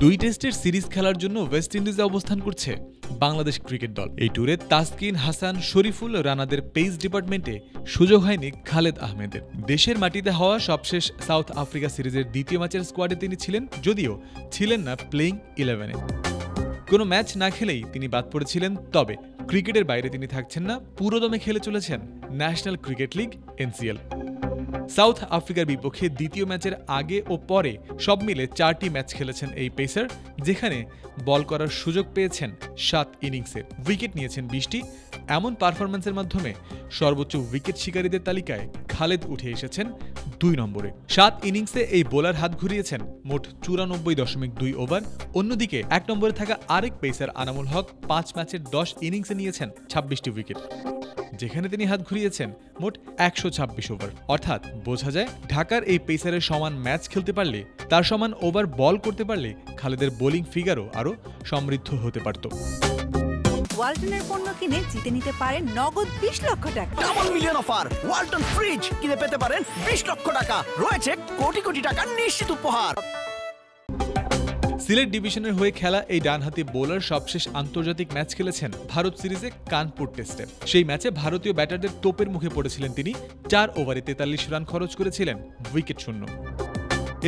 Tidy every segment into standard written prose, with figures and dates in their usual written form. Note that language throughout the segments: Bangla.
দুই টেস্টের সিরিজ খেলার জন্য ওয়েস্ট ইন্ডিজে অবস্থান করছে বাংলাদেশ ক্রিকেট দল। এই ট্যুরে তাসকিন, হাসান, শরীফুল, রানাদের পেস ডিপার্টমেন্টে সুযোগ হয়নি খালেদ আহমেদের। দেশের মাটিতে হওয়া সবশেষ সাউথ আফ্রিকা সিরিজের দ্বিতীয় ম্যাচের স্কোয়াডে তিনি ছিলেন, যদিও ছিলেন না প্লেইং 11-এ। কোনো ম্যাচ না খেলেই তিনি বাদ পড়েছিলেন, তবে ক্রিকেটের বাইরে তিনি থাকছেন না, পুরোদমে খেলে চলেছেন national cricket league NCL। South আফ্রিকার বিপক্ষে দ্বিতীয় ম্যাচের আগে ও পরে সব মিলে 4টি ম্যাচ খেলেছেন এই পেসার, যেখানে বল করার সুযোগ পেয়েছেন 7 ইনিংসে, উইকেট নিয়েছেন 20টি। এমন পারফরম্যান্সের মাধ্যমে সর্বোচ্চ উইকেট শিকারীদের তালিকায় খালেদ উঠে এসেছেন 2 নম্বরে। 7 ইনিংসে এই বোলার হাত ঘুরিয়েছেন মোট 94.2 ওভার। অন্যদিকে 1 নম্বরে থাকা আরেক পেসার আনামুল হক 5 ম্যাচের 10 ইনিংসে নিয়েছেন 26টি উইকেট, যেখানে তিনি হাত ঘুরিয়েছেন মোট 126 ওভার। অর্থাৎ বোঝা যায় ঢাকার এই পেসারের সমান ম্যাচ খেলতে পারলে, তার সমান ওভার বল করতে পারলে খালেদের বোলিং ফিগারও আরও সমৃদ্ধ হতে পারত। ওয়ালটনের পণ্য কিনে জিতে নিতে পারেন নগদ 20 লক্ষ টাকা। Double million offer, Walton fridge কিনে পেতে পারেন 20 লক্ষ টাকা। রয়েছে কোটি কোটি টাকার নিশ্চিত উপহার। সিলেট ডিভিশনের হয়ে খেলা এই ডানহাতি বোলার সবশেষ আন্তর্জাতিক ম্যাচ খেলেছেন ভারত সিরিজে কানপুর টেস্টে। সেই ম্যাচে ভারতীয় ব্যাটারদের তোপের মুখে পড়েছিলেন তিনি। 4 ওভারে 43 রান খরচ করেছিলেন, উইকেট শূন্য।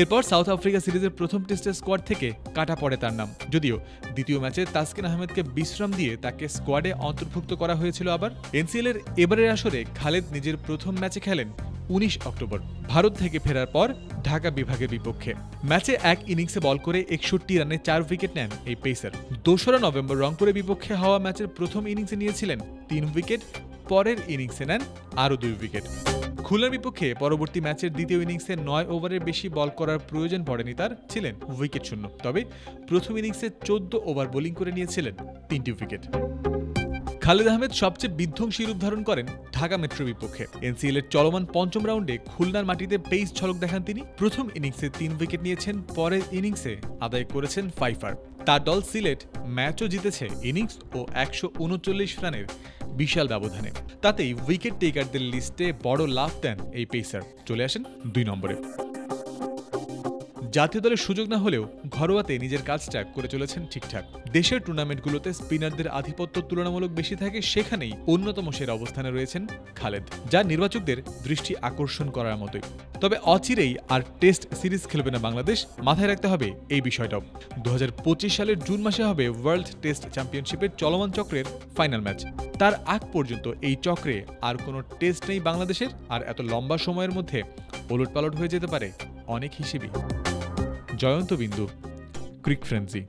এরপর সাউথ আফ্রিকা সিরিজের প্রথম টেস্টের স্কোয়াড থেকে কাটা পড়ে তার নাম, যদিও দ্বিতীয় ম্যাচে তাসকিন আহমেদকে বিশ্রাম দিয়ে তাকে স্কোয়াডে অন্তর্ভুক্ত করা হয়েছিল। আবার NCL এর এবারের আসরে খালেদ নিজের প্রথম ম্যাচে খেলেন 19 অক্টোবর ভারত থেকে ফেরার পর ঢাকা বিভাগের বিপক্ষে। ম্যাচে 1 ইনিংসে বল করে 61 রানে 4 উইকেট নেন এই পেসার। 2রা নভেম্বর রংপুরের বিপক্ষে হওয়া ম্যাচের প্রথম ইনিংসে নিয়েছিলেন 3 উইকেট, পরের ইনিংসে নেন আরও 2 উইকেট। খুলনার বিপক্ষে পরবর্তী ম্যাচের দ্বিতীয় ইনিংসে 9 ওভারের বেশি বল করার প্রয়োজন পড়েনি তার, ছিলেন উইকেট শূন্য। তবে প্রথম ইনিংসে 14 ওভার বোলিং করে নিয়েছিলেন 3টি উইকেট। খালেদ আহমেদ সবচেয়ে বিধ্বংসী রূপ ধারণ করেন ঢাকা মেট্রোর বিপক্ষে। NCL এর চলমান পঞ্চম রাউন্ডে খুলনার মাটিতে পেস ঝলক দেখান তিনি। প্রথম ইনিংসে 3 উইকেট নিয়েছেন, পরের ইনিংসে আদায় করেছেন 5 তার দল সিলেট ম্যাচও জিতেছে ইনিংস ও 139 রানের বিশাল ব্যবধানে। তাতেই উইকেট টেকারদের লিস্টে বড় লাভ দেন এই পেসার, চলে আসেন 2 নম্বরে। জাতীয় দলের সুযোগ না হলেও ঘরোয়াতে নিজের কাজটা করে চলেছেন ঠিকঠাক। দেশের টুর্নামেন্টগুলোতে স্পিনারদের আধিপত্য তুলনামূলক বেশি থাকে, সেখানেই অন্যতম সেরা অবস্থানে রয়েছেন খালেদ, যা নির্বাচকদের দৃষ্টি আকর্ষণ করার মতোই। তবে অচিরেই আর টেস্ট সিরিজ খেলবে না বাংলাদেশ, মাথায় রাখতে হবে এই বিষয়টাও। 2025 সালের জুন মাসে হবে ওয়ার্ল্ড টেস্ট চ্যাম্পিয়নশিপের চলমান চক্রের ফাইনাল ম্যাচ। তার আগ পর্যন্ত এই চক্রে আর কোনো টেস্ট নেই বাংলাদেশের, আর এত লম্বা সময়ের মধ্যে ওলটপালট হয়ে যেতে পারে অনেক হিসেবেই। জয়ন্ত বিন্দু, ক্রিক ফ্রেন্সি।